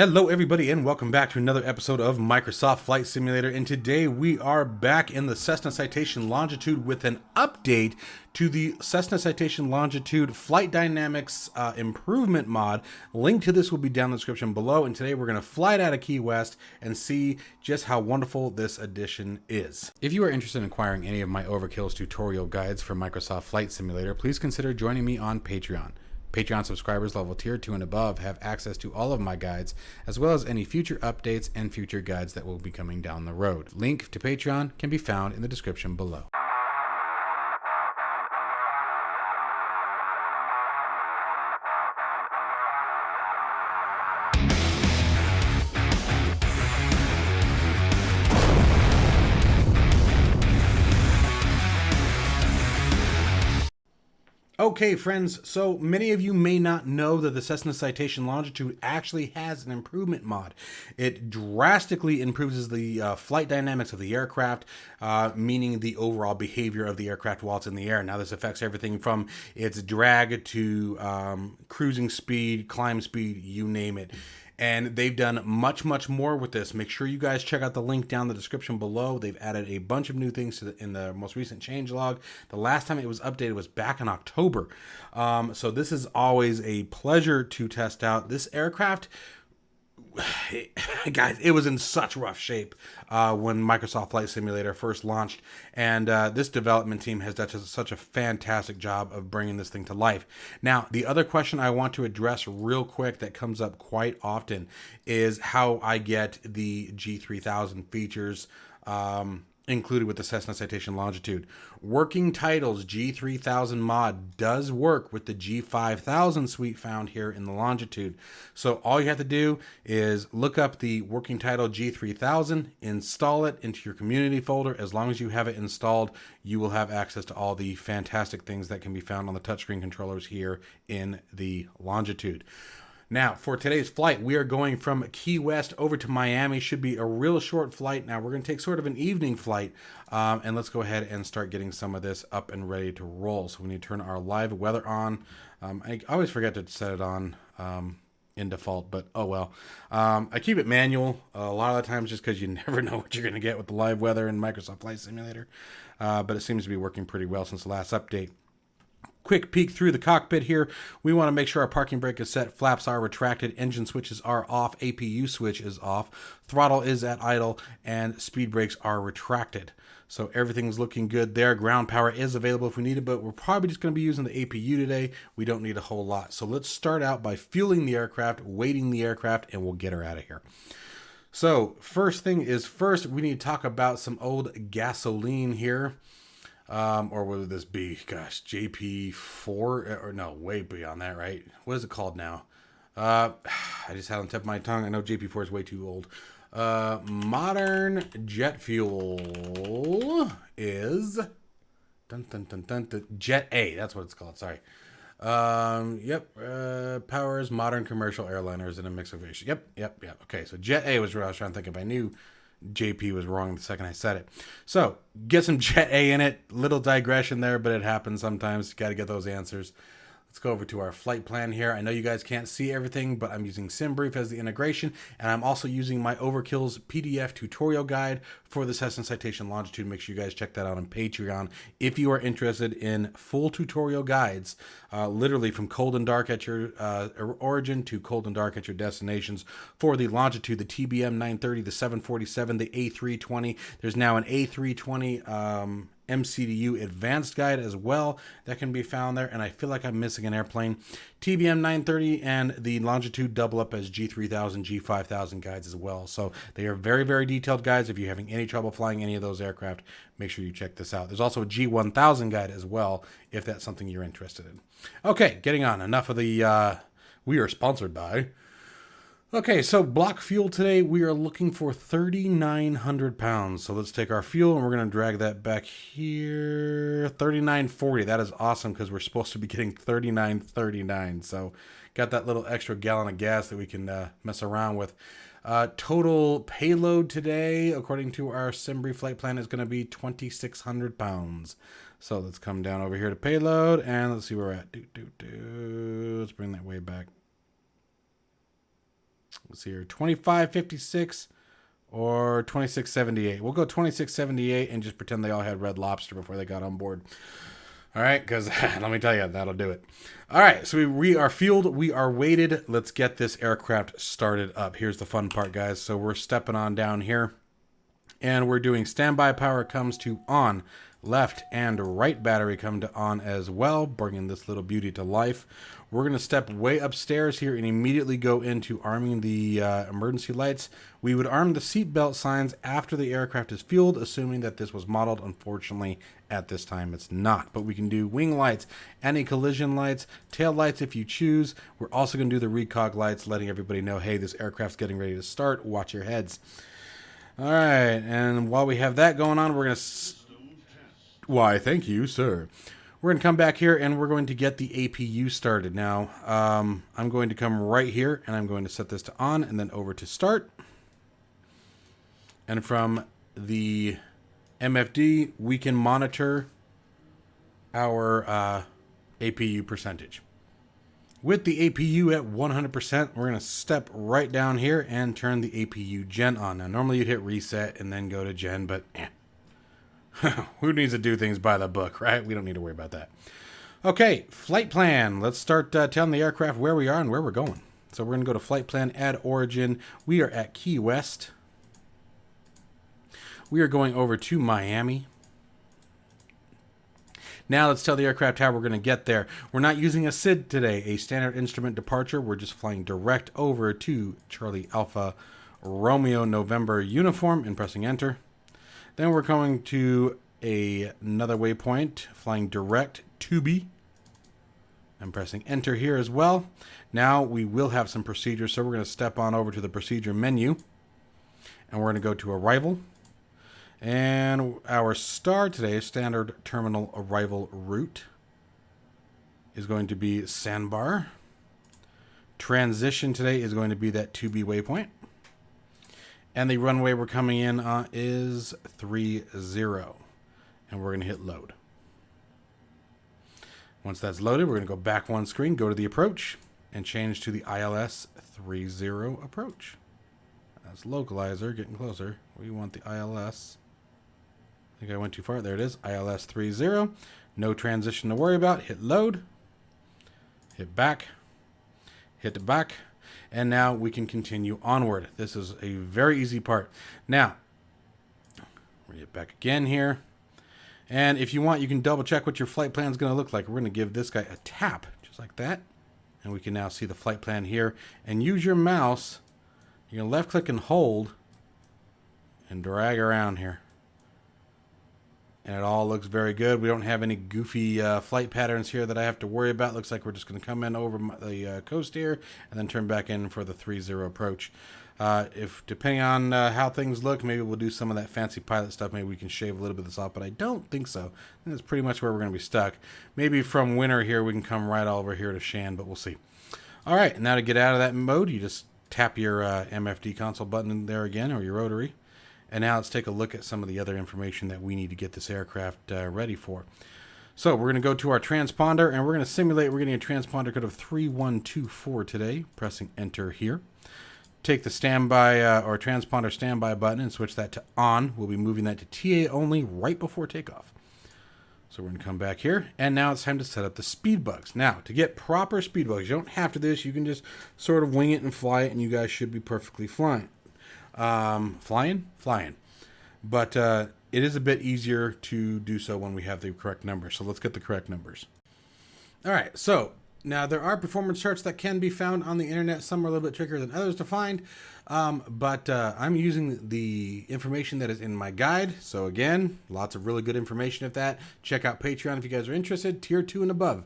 Hello everybody and welcome back to another episode of Microsoft Flight Simulator, and today we are back in the Cessna Citation Longitude with an update to the Cessna Citation Longitude Flight Dynamics Improvement Mod. Link to this will be down in the description below, and today we're going to fly it out of Key West and see just how wonderful this edition is. If you are interested in acquiring any of my Overkills tutorial guides for Microsoft Flight Simulator, please consider joining me on Patreon. Patreon subscribers level tier 2 and above have access to all of my guides, as well as any future updates and future guides that will be coming down the road. Link to Patreon can be found in the description below. Okay, friends, so many of you may not know that the Cessna Citation Longitude actually has an improvement mod. It drastically improves the flight dynamics of the aircraft, meaning the overall behavior of the aircraft while it's in the air. Now, this affects everything from its drag to cruising speed, climb speed, you name it. And they've done much more with this. Make sure you guys check out the link down in the description below. They've added a bunch of new things in the most recent changelog. The last time it was updated was back in October. So this is always a pleasure to test out. This aircraft, guys, it was in such rough shape when Microsoft Flight Simulator first launched, and this development team has done such a fantastic job of bringing this thing to life. Now, the other question I want to address real quick that comes up quite often is how I get the G3000 features included with the Cessna Citation Longitude. Working Title's G3000 mod does work with the G5000 suite found here in the Longitude. So all you have to do is look up the Working Title G3000, install it into your community folder. As long as you have it installed, you will have access to all the fantastic things that can be found on the touchscreen controllers here in the Longitude. Now, for today's flight, we are going from Key West over to Miami. Should be a real short flight. Now, we're going to take sort of an evening flight, and let's go ahead and start getting some of this up and ready to roll. So we need to turn our live weather on. I always forget to set it on in default, but oh well. I keep it manual a lot of the times just because you never know what you're going to get with the live weather in Microsoft Flight Simulator, but it seems to be working pretty well since the last update. Quick peek through the cockpit here. We want to make sure our parking brake is set, flaps are retracted, engine switches are off, APU switch is off, throttle is at idle, and speed brakes are retracted. So everything's looking good there. Ground power is available if we need it, but we're probably just going to be using the APU today. We don't need a whole lot. So let's start out by fueling the aircraft, weighting the aircraft, and we'll get her out of here. So first thing is first, we need to talk about some old gasoline here. Or whether this be, gosh, JP4, or no, way beyond that, right? What is it called now? I just had it on the tip of my tongue. I know JP4 is way too old. Modern jet fuel is Jet A. That's what it's called. Sorry. Powers modern commercial airliners in a mix of fish. Yep. Okay, so Jet A was what I was trying to think of. I knew JP was wrong the second I said it. So get some Jet A in it. Little digression there, but it happens sometimes. You got to get those answers. Let's go over to our flight plan here. I know you guys can't see everything, but I'm using SimBrief as the integration, and I'm also using my Overkills PDF tutorial guide for the Cessna Citation Longitude. Make sure you guys check that out on Patreon if you are interested in full tutorial guides, literally from cold and dark at your origin to cold and dark at your destinations for the Longitude, the TBM 930, the 747, the A320. There's now an A320 MCDU advanced guide as well that can be found there, and I feel like I'm missing an airplane. TBM 930 and the Longitude double up as G3000, G5000 guides as well. So they are very detailed guides. If you're having any trouble flying any of those aircraft, make sure you check this out. There's also a G1000 guide as well if that's something you're interested in. Okay, getting on. Enough of the we are sponsored by. Okay, so block fuel today, we are looking for 3,900 pounds. So let's take our fuel and we're going to drag that back here. 3,940. That is awesome because we're supposed to be getting 3,939. So got that little extra gallon of gas that we can mess around with. Total payload today, according to our SimBrief flight plan, is going to be 2,600 pounds. So let's come down over here to payload and let's see where we're at. Let's bring that way back. Let's see here, 2556 or 2678. We'll go 2678 and just pretend they all had Red Lobster before they got on board. All right, because let me tell you, that'll do it. All right, so we are fueled, we are weighted. Let's get this aircraft started up. Here's the fun part, guys. So we're stepping on down here, and we're doing standby power comes to on. Left and right battery come to on as well, bringing this little beauty to life. We're going to step way upstairs here and immediately go into arming the emergency lights. We would arm the seatbelt signs after the aircraft is fueled, assuming that this was modeled. Unfortunately, at this time, it's not. But we can do wing lights, anti-collision lights, tail lights if you choose. We're also going to do the recog lights, letting everybody know, hey, this aircraft's getting ready to start. Watch your heads. All right, and while we have that going on, we're going to... Why, thank you, sir. We're going to come back here and we're going to get the APU started. Now, I'm going to come right here and I'm going to set this to on and then over to start. And from the MFD, we can monitor our APU percentage. With the APU at 100%, we're going to step right down here and turn the APU Gen on. Now, normally you'd hit reset and then go to Gen, but who needs to do things by the book, right? We don't need to worry about that. Okay, flight plan. Let's start telling the aircraft where we are and where we're going. So we're going to go to flight plan, add origin. We are at Key West. We are going over to Miami. Now let's tell the aircraft how we're going to get there. We're not using a SID today, a standard instrument departure. We're just flying direct over to Charlie Alpha Romeo November uniform and pressing enter. Then we're going to another waypoint, flying direct to B. I'm pressing enter here as well. Now we will have some procedures, so we're going to step on over to the procedure menu. And we're going to go to arrival. And our star today, standard terminal arrival route, is going to be Sandbar. Transition today is going to be that 2B waypoint. And the runway we're coming in on is 30. And we're going to hit load. Once that's loaded, we're going to go back one screen, go to the approach, and change to the ILS 30 approach. That's localizer, getting closer. We want the ILS. I think I went too far. There it is, ILS 30. No transition to worry about. Hit load. Hit back. Hit back. And now we can continue onward. This is a very easy part. Now, we're going to get back again here. And if you want, you can double check what your flight plan is going to look like. We're going to give this guy a tap, just like that. And we can now see the flight plan here. And use your mouse. You're going to left click and hold. And drag around here. And it all looks very good. We don't have any goofy flight patterns here that I have to worry about. Looks like we're just going to come in over the coast here and then turn back in for the 30 approach. If depending on how things look, maybe we'll do some of that fancy pilot stuff. Maybe we can shave a little bit of this off, but I don't think so. I think that's pretty much where we're going to be stuck. Maybe from winter here, we can come right over here to Shan, but we'll see. All right, now to get out of that mode, you just tap your MFD console button there again, or your rotary. And now let's take a look at some of the other information that we need to get this aircraft ready for. So we're going to go to our transponder, and we're going to simulate. We're getting a transponder code of 3124 today, pressing enter here. Take the standby or transponder standby button and switch that to on. We'll be moving that to TA only right before takeoff. So we're going to come back here, and now it's time to set up the speed bugs. Now, to get proper speed bugs, you don't have to do this. You can just sort of wing it and fly it, and you guys should be perfectly flying. Flying. But it is a bit easier to do so when we have the correct numbers. So let's get the correct numbers. All right, so now there are performance charts that can be found on the internet. Some are a little bit trickier than others to find. But I'm using the information that is in my guide. So again, lots of really good information at that. Check out Patreon if you guys are interested. Tier 2 and above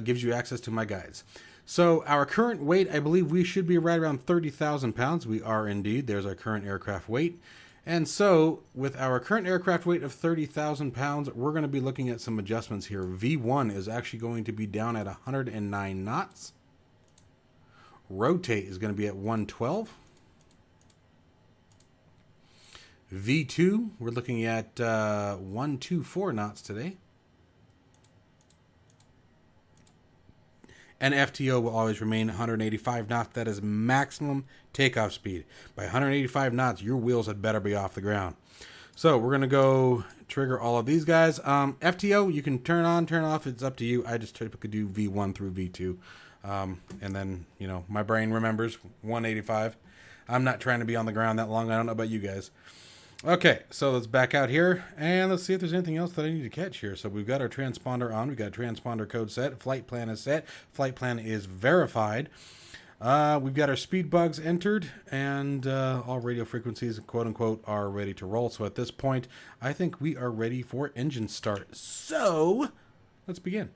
gives you access to my guides. So our current weight, I believe we should be right around 30,000 pounds. We are indeed. There's our current aircraft weight. And so with our current aircraft weight of 30,000 pounds, we're going to be looking at some adjustments here. V1 is actually going to be down at 109 knots. Rotate is going to be at 112. V2, we're looking at 124 knots today. And FTO will always remain 185 knots. That is maximum takeoff speed. By 185 knots, your wheels had better be off the ground. So we're going to go trigger all of these guys. FTO, you can turn on, turn off. It's up to you. I just typically do V1 through V2. And then, you know, my brain remembers 185. I'm not trying to be on the ground that long. I don't know about you guys. Okay, so let's back out here, and let's see if there's anything else that I need to catch here. So we've got our transponder on. We've got transponder code set. Flight plan is set. Flight plan is verified. We've got our speed bugs entered, and all radio frequencies, quote-unquote, are ready to roll. So at this point, I think we are ready for engine start. So let's begin.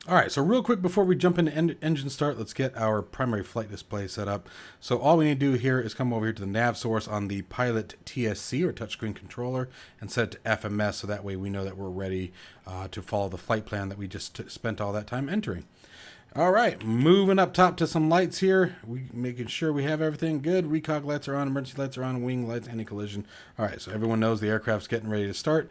All right, so real quick before we jump into engine start, let's get our primary flight display set up. So all we need to do here is come over here to the nav source on the Pilot TSC, or touchscreen controller, and set it to FMS, so that way we know that we're ready to follow the flight plan that we just spent all that time entering. All right, moving up top to some lights here. We making sure we have everything good. Recog lights are on, emergency lights are on, wing lights, anti-collision. All right, so everyone knows the aircraft's getting ready to start.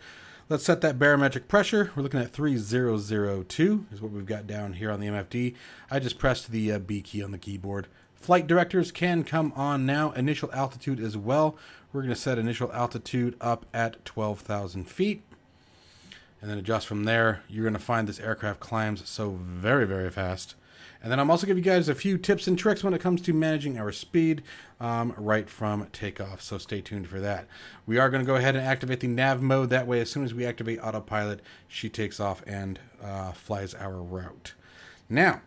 Let's set that barometric pressure. We're looking at 3002 is what we've got down here on the MFD. I just pressed the B key on the keyboard. Flight directors can come on now. Initial altitude as well. We're going to set initial altitude up at 12,000 feet. And then adjust from there. You're going to find this aircraft climbs so very, very fast. And then I'm also giving you guys a few tips and tricks when it comes to managing our speed right from takeoff. So stay tuned for that. We are going to go ahead and activate the Nav mode. That way, as soon as we activate autopilot, she takes off and flies our route. Now,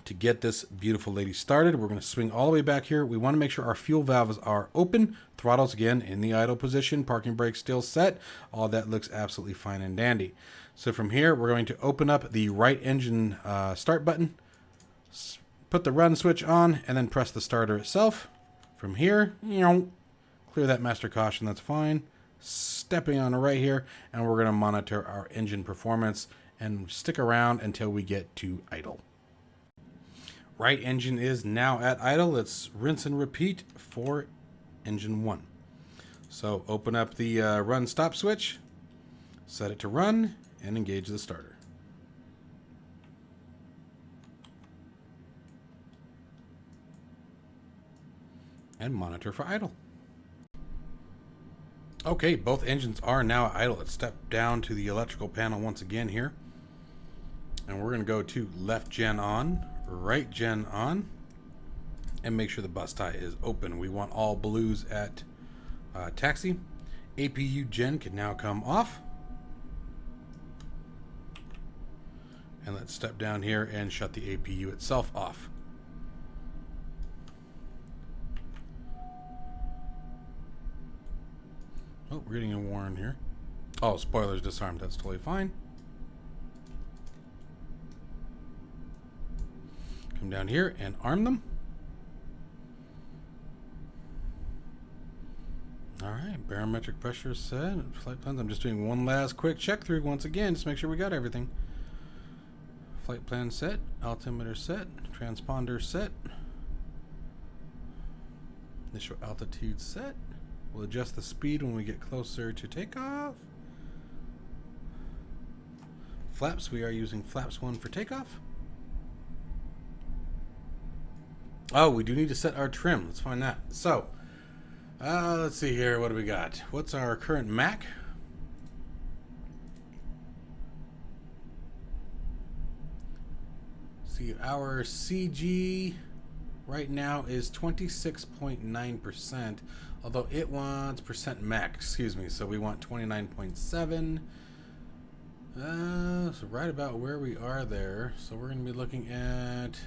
to get this beautiful lady started, we're going to swing all the way back here. We want to make sure our fuel valves are open. Throttles, again, in the idle position. Parking brake still set. All that looks absolutely fine and dandy. So from here, we're going to open up the right engine start button. Put the run switch on, and then press the starter itself. From here, clear that master caution, that's fine. Stepping on right here, and we're going to monitor our engine performance and stick around until we get to idle. Right engine is now at idle. Let's rinse and repeat for engine 1. So open up the run stop switch, set it to run, and engage the starter. And monitor for idle. Okay, both engines are now idle. Let's step down to the electrical panel once again here. And we're going to go to left gen on, right gen on, and make sure the bus tie is open. We want all blues at taxi. APU gen can now come off. And let's step down here and shut the APU itself off. Oh, we're getting a warning here. Oh, spoilers disarmed. That's totally fine. Come down here and arm them. All right, barometric pressure is set. Flight plans. I'm just doing one last quick check through once again, just make sure we got everything. Flight plan set, altimeter set, transponder set, initial altitude set. We'll adjust the speed when we get closer to takeoff. Flaps, we are using flaps 1 for takeoff. Oh, we do need to set our trim. Let's find that. So, let's see here. What do we got? What's our current Mac? See, our CG right now is 26.9%. Although it wants percent Mac, excuse me, so we want 29.7. So right about where we are there. So we're going to be looking at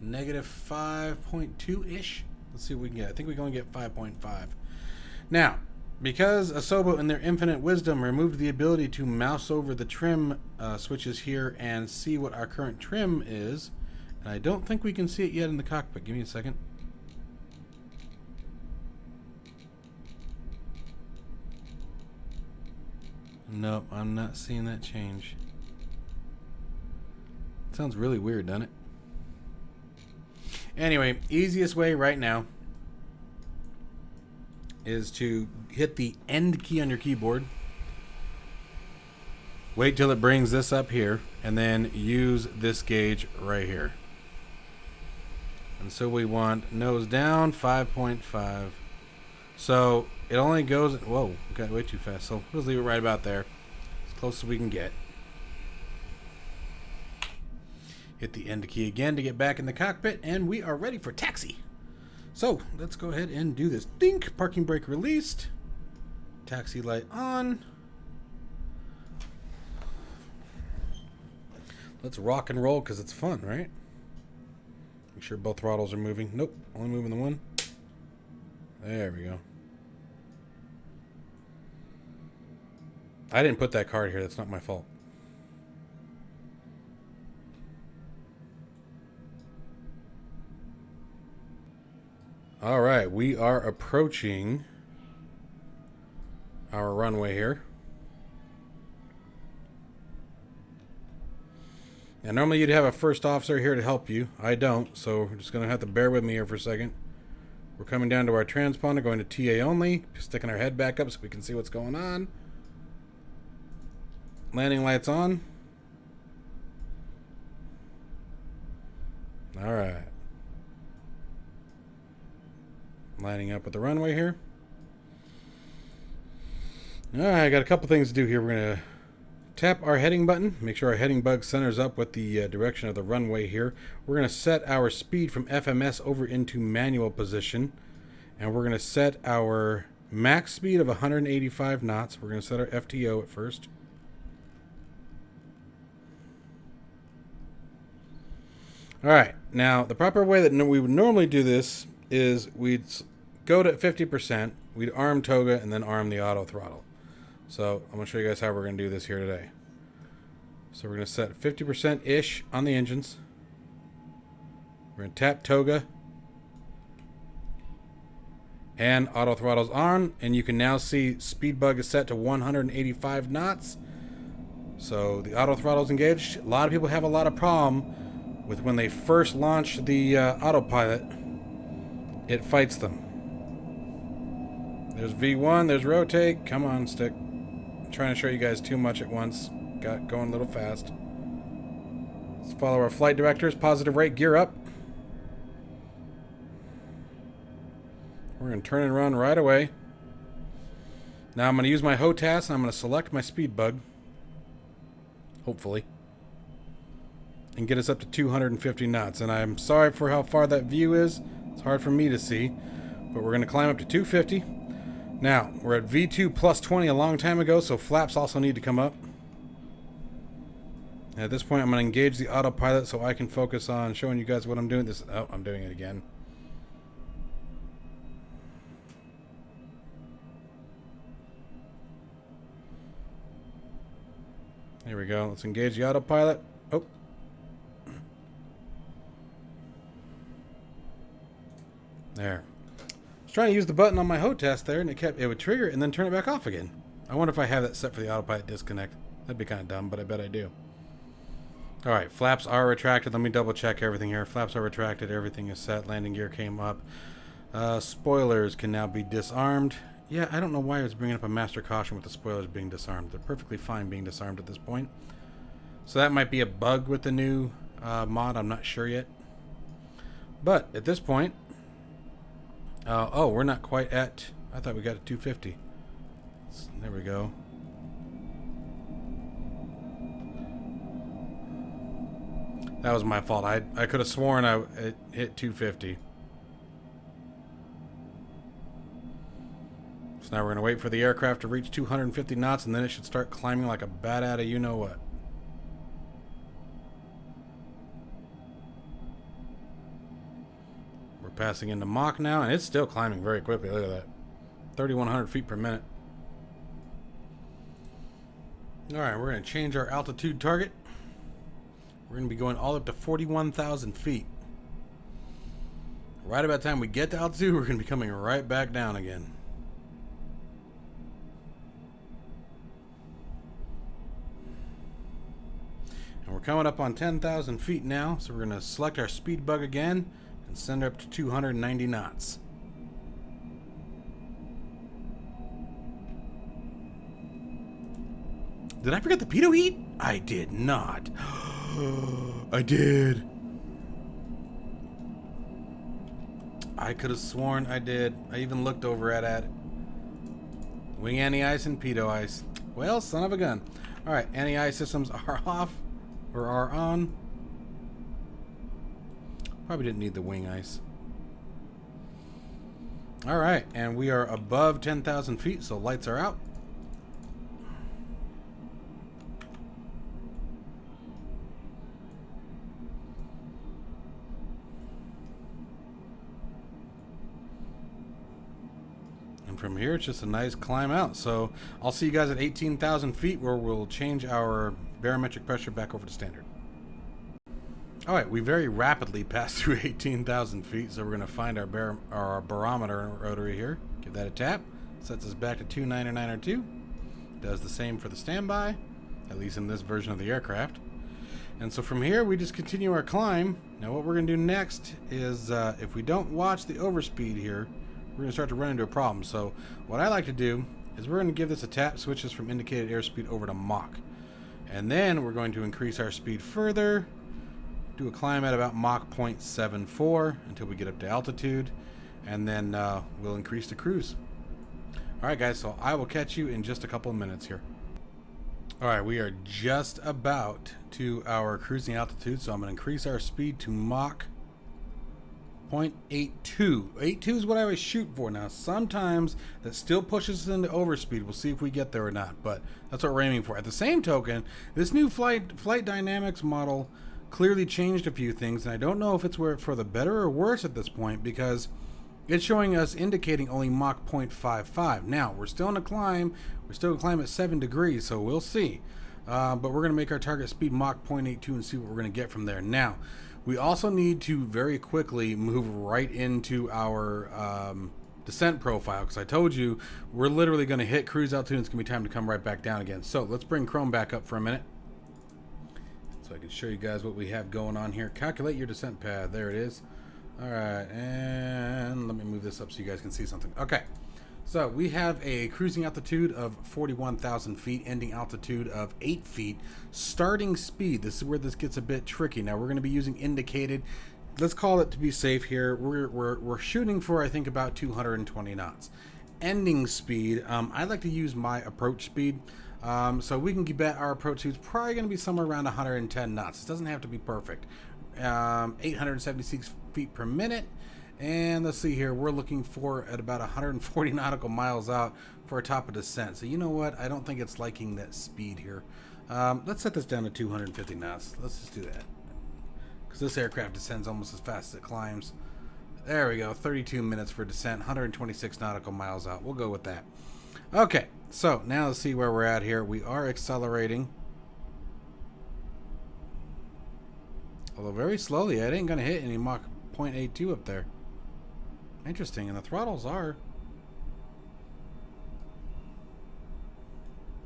negative 5.2-ish. Let's see what we can get. I think we can only get 5.5. Now, because Asobo in their infinite wisdom removed the ability to mouse over the trim switches here and see what our current trim is, and I don't think we can see it yet in the cockpit. Give me a second. Nope, I'm not seeing that change. Sounds really weird, doesn't it? Anyway, easiest way right now is to hit the end key on your keyboard. Wait till it brings this up here, and then use this gauge right here. And so we want nose down, 5.5. So it only goes, whoa, got way too fast. So we'll leave it right about there, as close as we can get. Hit the end key again to get back in the cockpit, and we are ready for taxi. So let's go ahead and do this. Think, parking brake released, taxi light on. Let's rock and roll because it's fun, right? Make sure both throttles are moving. Nope, only moving the one. There we go. I didn't put that card here. That's not my fault. All right, we are approaching our runway here. Now, normally you'd have a first officer here to help you. I don't, so we're just going to have to bear with me here for a second. We're coming down to our transponder, going to TA only, sticking our head back up so we can see what's going on. Landing lights on. All right. Lining up with the runway here. All right, I got a couple things to do here. We're going to tap our heading button. Make sure our heading bug centers up with the direction of the runway here. We're going to set our speed from FMS over into manual position. And we're going to set our max speed of 185 knots. We're going to set our FTO at first. All right, now the proper way that we would normally do this is we'd go to 50%, we'd arm toga, and then arm the auto throttle. So I'm going to show you guys how we're going to do this here today. So we're going to set 50%-ish on the engines. We're going to tap toga. And auto throttle's on. And you can now see speed bug is set to 185 knots. So the auto throttle's engaged. A lot of people have a lot of problem with when they first launch the autopilot. It fights them. There's V1, there's rotate. Come on, stick. I'm trying to show you guys too much at once. Got going a little fast. Let's follow our flight directors. Positive rate, gear up. We're going to turn and run right away. Now I'm going to use my HOTAS and I'm going to select my speed bug. Hopefully. And get us up to 250 knots. And I'm sorry for how far that view is. It's hard for me to see. But we're going to climb up to 250. Now, we're at V2 plus 20 a long time ago, so flaps also need to come up. And at this point, I'm going to engage the autopilot so I can focus on showing you guys what I'm doing. Oh, I'm doing it again. Here we go. Let's engage the autopilot. Oh. There. I was trying to use the button on my HOTAS there, and it would trigger it and then turn it back off again. I wonder if I have that set for the autopilot disconnect. That'd be kind of dumb, but I bet I do. All right, flaps are retracted. Let me double check everything here. Flaps are retracted. Everything is set. Landing gear came up. Spoilers can now be disarmed. Yeah, I don't know why it's bringing up a master caution with the spoilers being disarmed. They're perfectly fine being disarmed at this point. So that might be a bug with the new mod. I'm not sure yet. But at this point, oh, we're not quite at, I thought we got to 250. There we go. That was my fault. I could have sworn it hit 250. So now we're going to wait for the aircraft to reach 250 knots, and then it should start climbing like a bat out of you-know-what. We're passing into Mach now, and it's still climbing very quickly. Look at that. 3,100 feet per minute. All right, we're going to change our altitude target. We're going to be going all up to 41,000 feet. Right about the time we get to altitude, we're going to be coming right back down again. And we're coming up on 10,000 feet now, so we're going to select our speed bug again and send her up to 290 knots. Did I forget the pitot heat? I did not. I did. I could have sworn I did. I even looked over at it. Wing anti-ice and pitot ice. Well, son of a gun. Alright, anti-ice systems are off. Or are on. Probably didn't need the wing ice. Alright, and we are above 10,000 feet, so lights are out. And from here, it's just a nice climb out. So I'll see you guys at 18,000 feet where we'll change our barometric pressure back over to standard. Alright, we very rapidly passed through 18,000 feet, so we're going to find our barometer rotary here. Give that a tap. Sets us back to 29902. Does the same for the standby, at least in this version of the aircraft. And so from here, we just continue our climb. Now what we're going to do next is, if we don't watch the overspeed here, we're going to start to run into a problem. So what I like to do is we're going to give this a tap, switch this from indicated airspeed over to Mach. And then we're going to increase our speed further. Do a climb at about Mach 0.74 until we get up to altitude, and then we'll increase the cruise. Alright guys, so I will catch you in just a couple of minutes here. Alright, we are just about to our cruising altitude, so I'm going to increase our speed to Mach 0.82. 82 is what I always shoot for. Now sometimes that still pushes us into overspeed. We'll see if we get there or not, but that's what we're aiming for. At the same token, this new flight dynamics model clearly changed a few things, and I don't know if it's for the better or worse at this point, because it's showing us indicating only Mach 0.55. Now we're still in a climb. We're still in a climb at 7 degrees, so we'll see. But we're going to make our target speed Mach 0.82 and see what we're going to get from there. Now we also need to very quickly move right into our descent profile, because I told you we're literally going to hit cruise altitude and it's going to be time to come right back down again. So let's bring Chrome back up for a minute, so I can show you guys what we have going on here. Calculate your descent path. There it is. Alright, and let me move this up so you guys can see something. Okay, so we have a cruising altitude of 41,000 feet, ending altitude of 8 feet, starting speed. This is where this gets a bit tricky. Now we're going to be using indicated. Let's call it to be safe here. We're shooting for, I think, about 220 knots. Ending speed, I like to use my approach speed. So we can bet our approach speed is probably going to be somewhere around 110 knots. It doesn't have to be perfect. 876 feet per minute. And let's see here, we're looking for at about 140 nautical miles out for a top of descent. So you know what? I don't think it's liking that speed here. Let's set this down to 250 knots. Let's just do that, because this aircraft descends almost as fast as it climbs. There we go. 32 minutes for descent, 126 nautical miles out. We'll go with that. Okay, so now let's see where we're at here. We are accelerating, although very slowly. It ain't gonna hit any Mach 0.82 up there. Interesting, and the throttles are.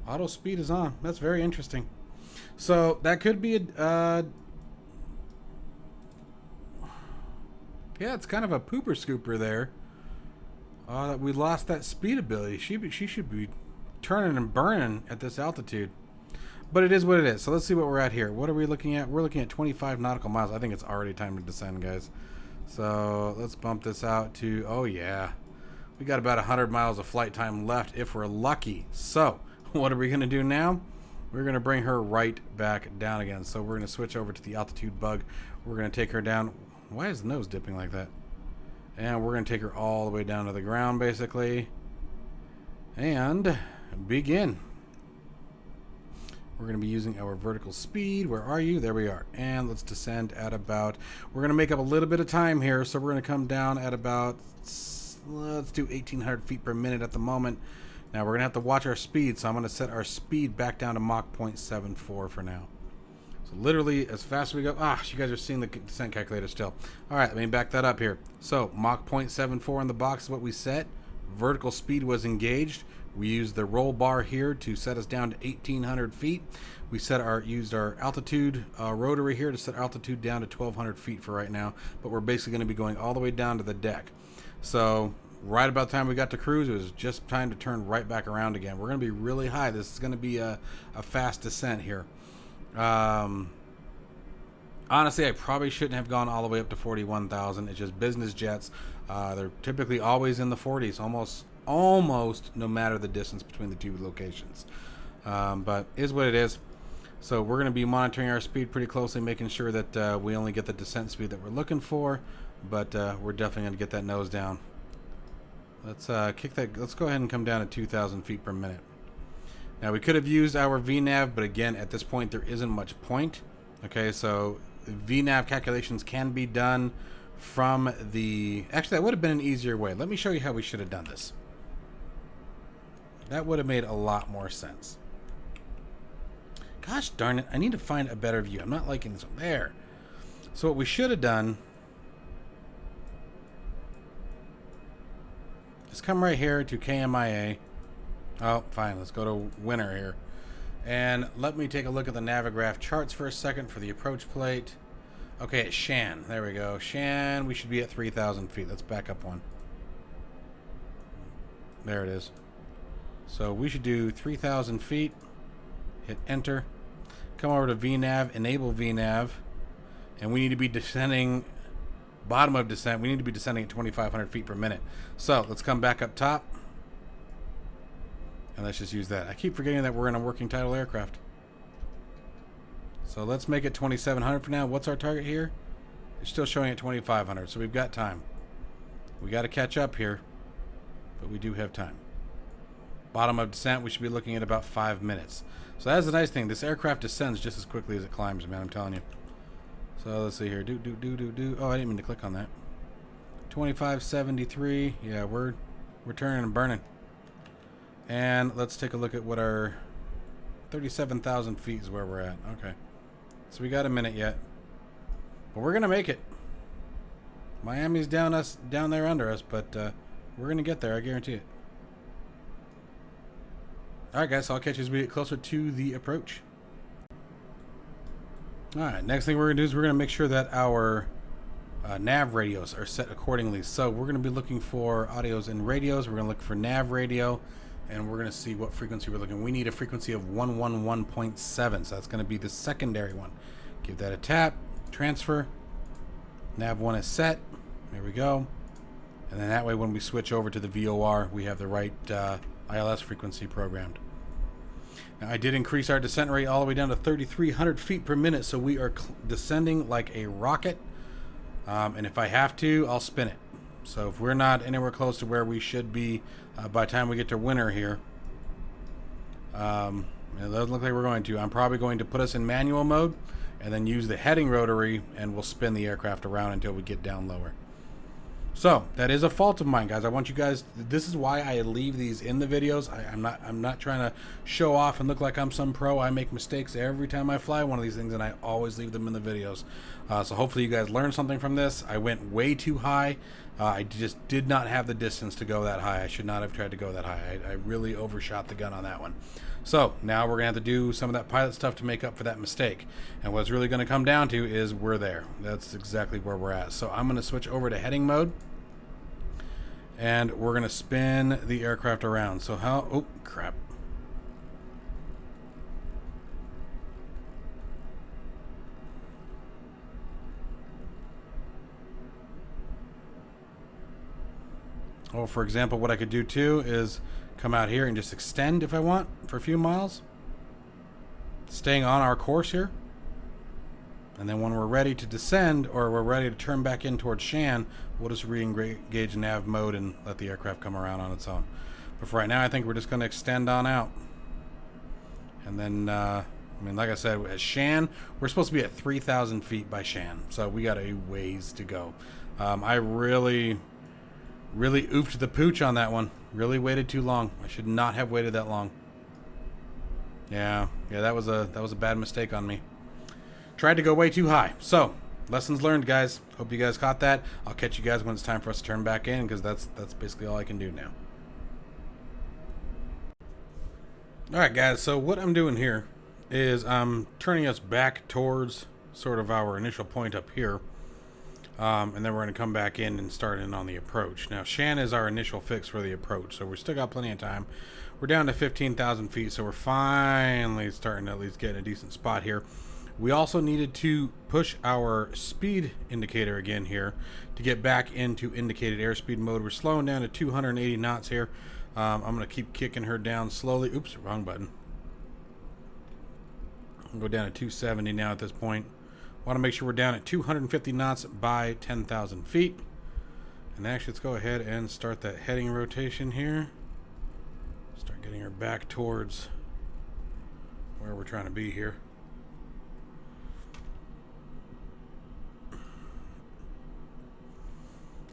Auto speed is on. That's very interesting. So that could be a yeah, it's kind of a pooper scooper there. We lost that speed ability. She should be turning and burning at this altitude. But it is what it is. So let's see what we're at here. What are we looking at? We're looking at 25 nautical miles. I think it's already time to descend, guys. So let's bump this out to, oh yeah, we got about 100 miles of flight time left if we're lucky. So what are we going to do now? We're going to bring her right back down again. So we're going to switch over to the altitude bug. We're going to take her down. Why is the nose dipping like that? And we're going to take her all the way down to the ground, basically, and begin. We're going to be using our vertical speed. Where are you? There we are. And let's descend at about, we're going to make up a little bit of time here. So we're going to come down at about, let's do 1,800 feet per minute at the moment. Now we're going to have to watch our speed. So I'm going to set our speed back down to Mach 0.74 for now. So literally as fast as we go. You guys are seeing the descent calculator still. All right, let me back that up here. So Mach 0.74 in the box is what we set. Vertical speed was engaged. We used the roll bar here to set us down to 1,800 feet. We used our altitude rotary here to set altitude down to 1,200 feet for right now. But we're basically going to be going all the way down to the deck. So right about the time we got to cruise, it was just time to turn right back around again. We're going to be really high. This is going to be a fast descent here. Honestly, I probably shouldn't have gone all the way up to 41,000. It's just business jets. They're typically always in the 40s, almost no matter the distance between the two locations. But is what it is. So we're going to be monitoring our speed pretty closely, making sure that we only get the descent speed that we're looking for. But we're definitely going to get that nose down. Let's kick that. Let's go ahead and come down to 2,000 feet per minute. Now we could have used our VNav, but again, at this point there isn't much point. Okay, so VNav calculations can be done from the... Actually, that would have been an easier way. Let me show you how we should have done this. That would have made a lot more sense. Gosh darn it, I need to find a better view. I'm not liking this one. There. So what we should have done is come right here to KMIA. Oh, fine. Let's go to winner here. And let me take a look at the Navigraph charts for a second for the approach plate. Okay, it's Shan. There we go. Shan, we should be at 3,000 feet. Let's back up one. There it is. So we should do 3,000 feet. Hit enter. Come over to VNav, enable VNav. And we need to be descending, bottom of descent, we need to be descending at 2,500 feet per minute. So let's come back up top. And let's just use that. I keep forgetting that we're in a working title aircraft. So let's make it 2,700 for now. What's our target here? It's still showing at 2,500, so we've got time. We got to catch up here, but we do have time. Bottom of descent, we should be looking at about 5 minutes. So that's the nice thing. This aircraft descends just as quickly as it climbs, man. I'm telling you. So let's see here. Oh, I didn't mean to click on that. 2573. Yeah, we're turning and burning. And let's take a look at what our 37,000 feet is where we're at. Okay. So we got a minute yet. But we're going to make it. Miami's down there under us, but we're going to get there. I guarantee it. Alright guys, so I'll catch you as we get closer to the approach. Alright, next thing we're going to do is we're going to make sure that our Nav Radios are set accordingly. So we're going to be looking for audios and radios. We're going to look for Nav Radio, and we're going to see what frequency we're looking. We need a frequency of 111.7, so that's going to be the secondary one. Give that a tap, transfer. Nav 1 is set. There we go. And then that way when we switch over to the VOR, we have the right ILS frequency programmed. Now, I did increase our descent rate all the way down to 3,300 feet per minute, so we are descending like a rocket. And if I have to, I'll spin it. So if we're not anywhere close to where we should be by the time we get to winter here, it doesn't look like we're going to. I'm probably going to put us in manual mode and then use the heading rotary, and we'll spin the aircraft around until we get down lower. So that is a fault of mine, guys. I want you guys, this is why I leave these in the videos. I'm not trying to show off and look like I'm some pro. I make mistakes every time I fly one of these things, and I always leave them in the videos. So hopefully you guys learned something from this. I went way too high. I just did not have the distance to go that high. I should not have tried to go that high. I really overshot the gun on that one. So now we're going to have to do some of that pilot stuff to make up for that mistake. And what it's really going to come down to is we're there. That's exactly where we're at. So I'm going to switch over to heading mode. And we're going to spin the aircraft around. So how... Oh, crap. Oh, for example, what I could do too is come out here and just extend if I want for a few miles. Staying on our course here. And then when we're ready to descend, or we're ready to turn back in towards Shan, we'll just re-engage Nav mode and let the aircraft come around on its own. But for right now, I think we're just going to extend on out. And then, I mean, like I said, at Shan, we're supposed to be at 3,000 feet by Shan. So we got a ways to go. I really oofed the pooch on that one. Really waited too long. I should not have waited that long. Yeah, that was a bad mistake on me. Tried to go way too high. So, lessons learned, guys. Hope you guys caught that. I'll catch you guys when it's time for us to turn back in, because that's basically all I can do now. Alright, guys, so what I'm doing here is I'm turning us back towards sort of our initial point up here. And then we're going to come back in and start in on the approach. Now, Shan is our initial fix for the approach, so we're still got plenty of time. We're down to 15,000 feet, so we're finally starting to at least get in a decent spot here. We also needed to push our speed indicator again here to get back into indicated airspeed mode. We're slowing down to 280 knots here. I'm going to keep kicking her down slowly. Oops, wrong button. I'll go down to 270 now at this point. Want to make sure we're down at 250 knots by 10,000 feet. And actually, let's go ahead and start that heading rotation here. Start getting her back towards where we're trying to be here.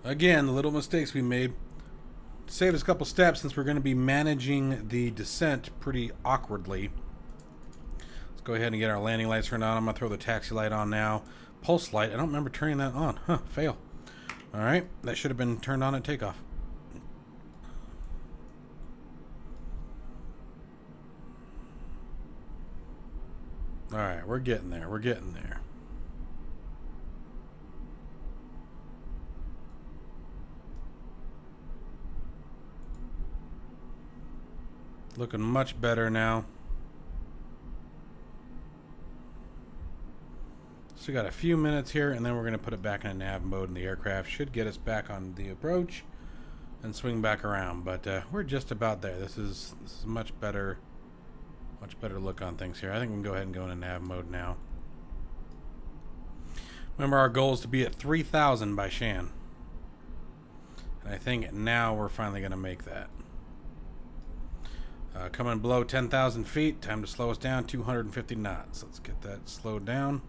Again, the little mistakes we made saved us a couple steps since we're going to be managing the descent pretty awkwardly. Let's go ahead and get our landing lights turned on. I'm going to throw the taxi light on now. Pulse light, I don't remember turning that on. Huh, fail. Alright, that should have been turned on at takeoff. Alright, we're getting there. We're getting there. Looking much better now. So we got a few minutes here, and then we're going to put it back in a nav mode, and the aircraft should get us back on the approach and swing back around. But we're just about there. This is much better look on things here. I think we can go ahead and go into nav mode now. Remember, our goal is to be at 3,000 by Shan, and I think now we're finally going to make that. Coming below 10,000 feet, time to slow us down, 250 knots. Let's get that slowed down.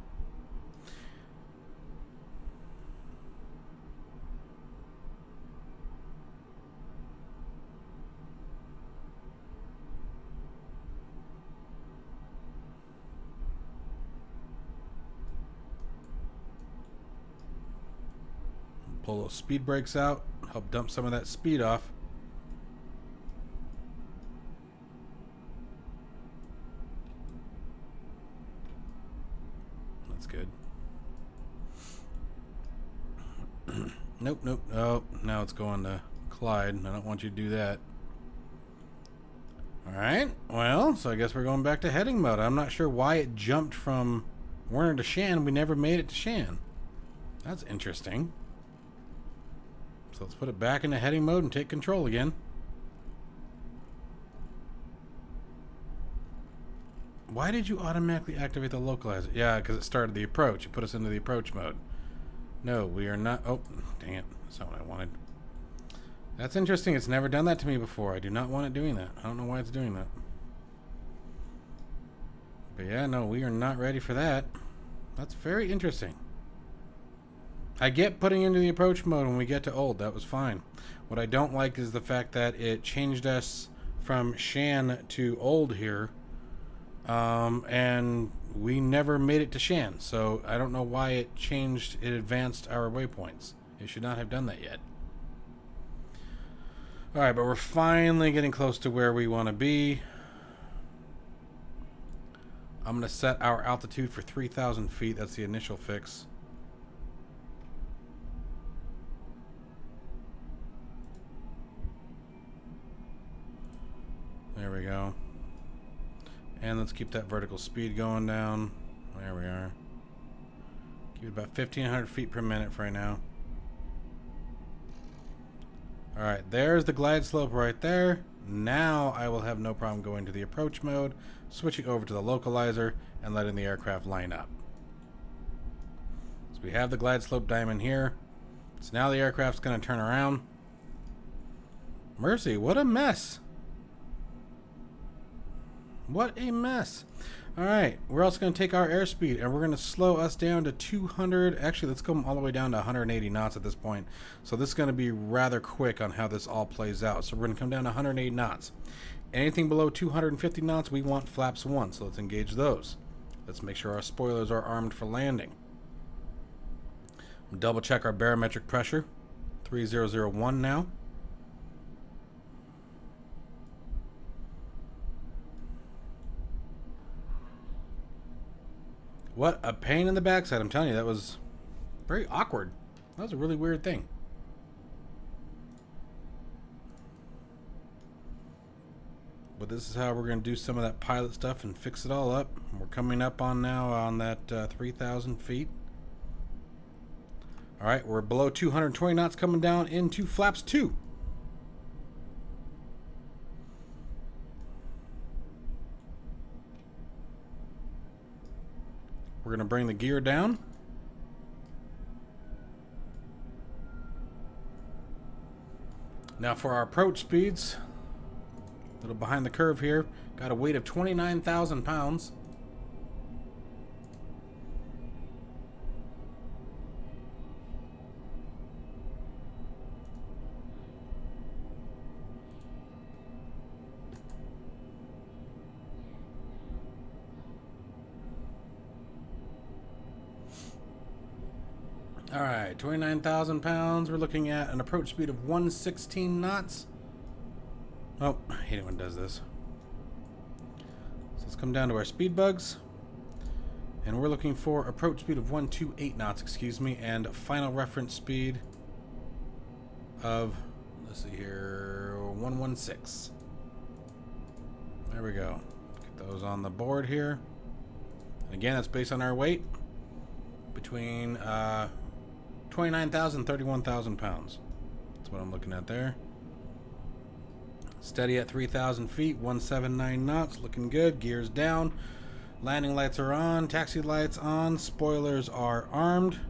Pull those speed brakes out, help dump some of that speed off. Good. Nope. Oh, now it's going to Clyde. I don't want you to do that. Alright, well, so I guess we're going back to heading mode. I'm not sure why it jumped from Werner to Shan. We never made it to Shan. That's interesting. So let's put it back into heading mode and take control again. Why did you automatically activate the localizer? Yeah, because it started the approach. It put us into the approach mode. No, we are not. Oh, dang it. That's not what I wanted. That's interesting. It's never done that to me before. I do not want it doing that. I don't know why it's doing that. But yeah, no, we are not ready for that. That's very interesting. I get putting into the approach mode when we get to old. That was fine. What I don't like is the fact that it changed us from Shan to old here. And we never made it to Shan, so I don't know why it advanced our waypoints. It should not have done that yet. Alright, but we're finally getting close to where we want to be. I'm going to set our altitude for 3,000 feet. That's the initial fix. There we go. And let's keep that vertical speed going down. There we are. Keep it about 1,500 feet per minute for right now. Alright, there's the glide slope right there. Now I will have no problem going to the approach mode, switching over to the localizer, and letting the aircraft line up. So we have the glide slope diamond here. So now the aircraft's going to turn around. Mercy, what a mess. What a mess. Alright, we're also going to take our airspeed and we're going to slow us down to 200. Actually, let's go all the way down to 180 knots at this point. So this is going to be rather quick on how this all plays out. So we're going to come down to 180 knots. Anything below 250 knots, we want flaps 1. So let's engage those. Let's make sure our spoilers are armed for landing. Double check our barometric pressure. 3001 now. What a pain in the backside. I'm telling you, that was very awkward. That was a really weird thing. But this is how we're going to do some of that pilot stuff and fix it all up. We're coming up on now on that 3,000 feet. All right, we're below 220 knots coming down into flaps 2. We're going to bring the gear down. Now for our approach speeds, a little behind the curve here, got a weight of 29,000 pounds. All right, 29,000 pounds. We're looking at an approach speed of 116 knots. Oh, I hate it when it does this. So let's come down to our speed bugs. And we're looking for approach speed of 128 knots, excuse me, and final reference speed of, let's see here, 116. There we go. Get those on the board here. And again, that's based on our weight. Between 29,000 and 31,000 pounds. That's what I'm looking at there. Steady at 3,000 feet, 179 knots, looking good. Gears down. Landing lights are on, taxi lights on, spoilers are armed.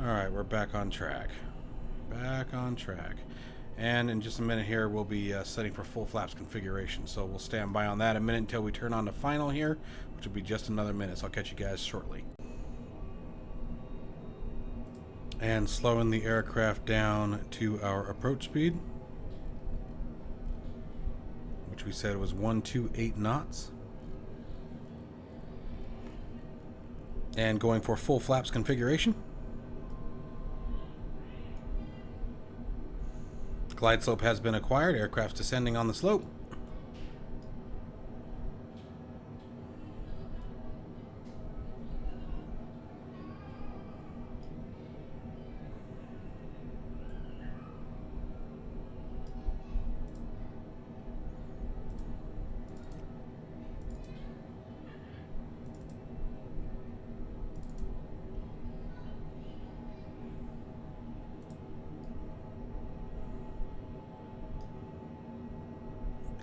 Alright, we're back on track. Back on track. And in just a minute here, we'll be setting for full flaps configuration. So we'll stand by on that a minute until we turn on to final here, which will be just another minute. So I'll catch you guys shortly. And slowing the aircraft down to our approach speed, which we said was 128 knots. And going for full flaps configuration. Glide slope has been acquired. Aircraft's descending on the slope.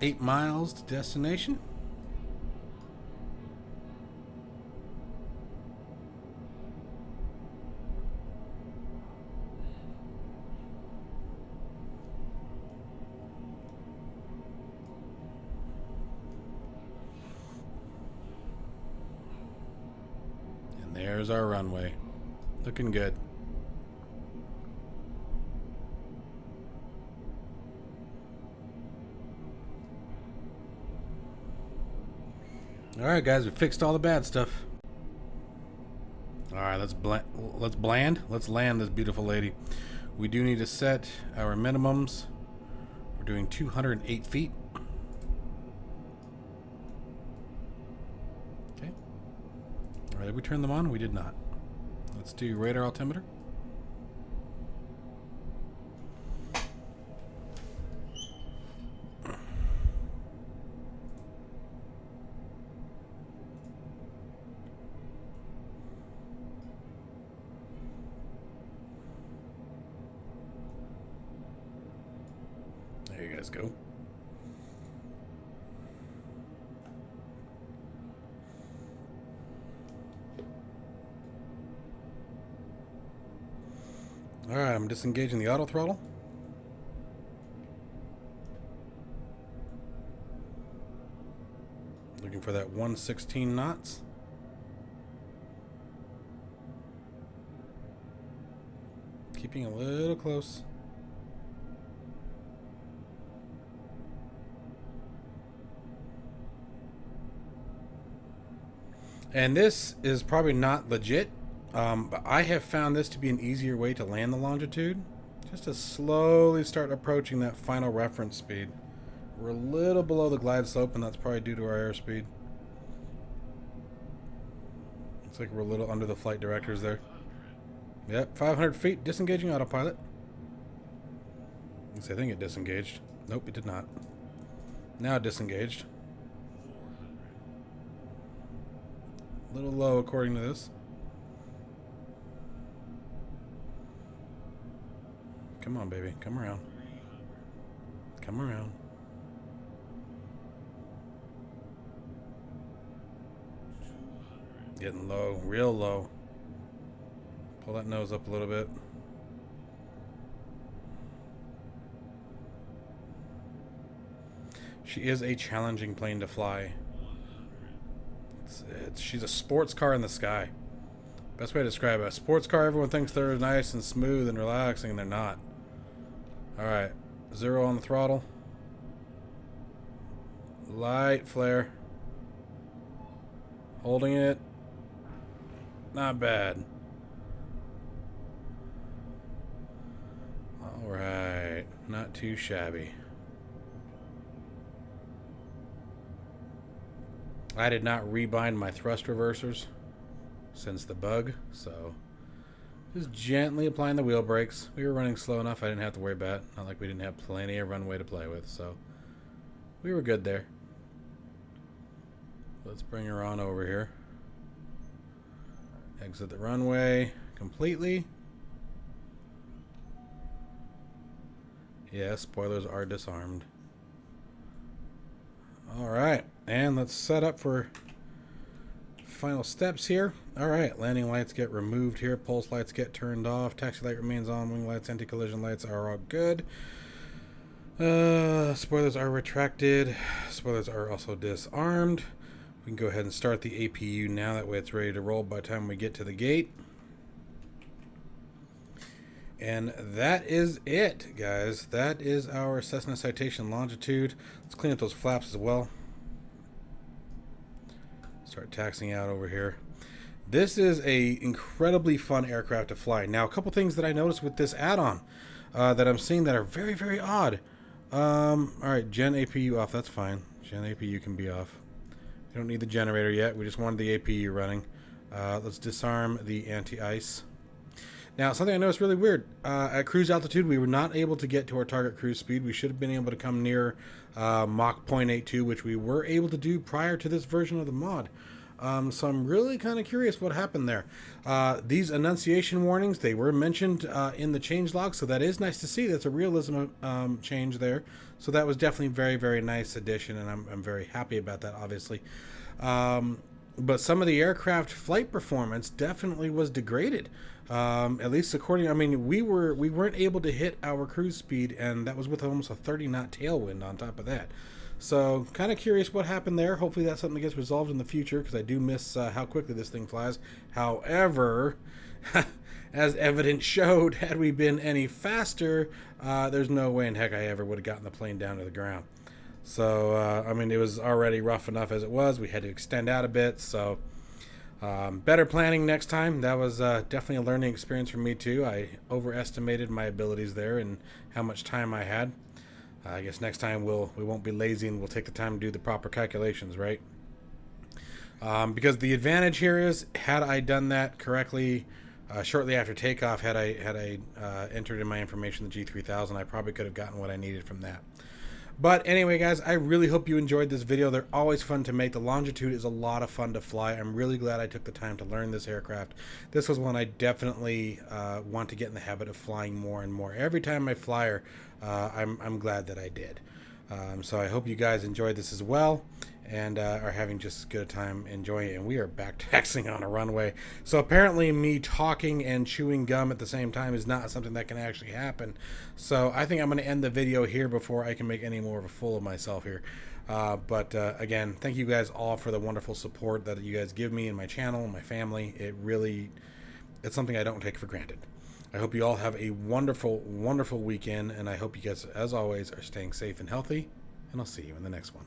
Eight miles to destination. And there's our runway. Looking good. Alright guys, we fixed all the bad stuff. Alright, let's land this beautiful lady. We do need to set our minimums. We're doing 208 feet. Okay. Alright, did we turn them on? We did not. Let's do radar altimeter. There you guys go. Alright, I'm disengaging the auto throttle. Looking for that 116 knots. Keeping a little close. And this is probably not legit, but I have found this to be an easier way to land the Longitude. Just to slowly start approaching that final reference speed. We're a little below the glide slope, and that's probably due to our airspeed. Looks like we're a little under the flight directors there. Yep, 500 feet, disengaging autopilot. I think it disengaged. Nope, it did not. Now it disengaged. A little low according to this. Come on, baby. Come around. Come around. Getting low. Real low. Pull that nose up a little bit. She is a challenging plane to fly. She's a sports car in the sky. Best way to describe it. A sports car, everyone thinks they're nice and smooth and relaxing, and they're not. Alright. 0 on the throttle. Light flare. Holding it. Not bad. Alright. Not too shabby. I did not rebind my thrust reversers since the bug, so just gently applying the wheel brakes. We were running slow enough I didn't have to worry about it. Not like we didn't have plenty of runway to play with, so we were good there. Let's bring her on over here. Exit the runway completely. Yeah, spoilers are disarmed. Alright, and let's set up for final steps here. Alright, landing lights get removed here. Pulse lights get turned off. Taxi light remains on. Wing lights, anti-collision lights are all good. Spoilers are retracted. Spoilers are also disarmed. We can go ahead and start the APU now. That way it's ready to roll by the time we get to the gate. And that is it, guys. That is our Cessna Citation Longitude. Let's clean up those flaps as well. Start taxiing out over here. This is a incredibly fun aircraft to fly. Now, a couple things that I noticed with this add-on that I'm seeing that are very, very odd. Alright, Gen APU off. That's fine. Gen APU can be off. We don't need the generator yet. We just wanted the APU running. Let's disarm the anti-ice. Now, something I noticed really weird. At cruise altitude, we were not able to get to our target cruise speed. We should have been able to come near Mach 0.82, which we were able to do prior to this version of the mod. So I'm really kind of curious what happened there. These annunciation warnings, they were mentioned in the changelog, so that is nice to see. That's a realism change there. So that was definitely very, very nice addition, and I'm very happy about that, obviously. But some of the aircraft flight performance definitely was degraded. At least according, I mean, we weren't able to hit our cruise speed, and that was with almost a 30-knot tailwind on top of that. So, kind of curious what happened there. Hopefully that's something that gets resolved in the future, because I do miss how quickly this thing flies. However, as evidence showed, had we been any faster, there's no way in heck I ever would have gotten the plane down to the ground. So, I mean, it was already rough enough as it was. We had to extend out a bit, so better planning next time. That was definitely a learning experience for me, too. I overestimated my abilities there and how much time I had. I guess next time we won't be lazy and we'll take the time to do the proper calculations, right? Because the advantage here is, had I done that correctly shortly after takeoff, had I entered in my information the G3000, I probably could have gotten what I needed from that. But anyway, guys, I really hope you enjoyed this video. They're always fun to make. The Longitude is a lot of fun to fly. I'm really glad I took the time to learn this aircraft. This was one I definitely want to get in the habit of flying more and more. Every time I fly her, I'm glad that I did. So I hope you guys enjoyed this as well, and are having just as good a time enjoying it. And we are back taxiing on a runway. So apparently me talking and chewing gum at the same time is not something that can actually happen. So I think I'm going to end the video here before I can make any more of a fool of myself here. But again, thank you guys all for the wonderful support that you guys give me and my channel and my family. It's something I don't take for granted. I hope you all have a wonderful, wonderful weekend, and I hope you guys, as always, are staying safe and healthy, and I'll see you in the next one.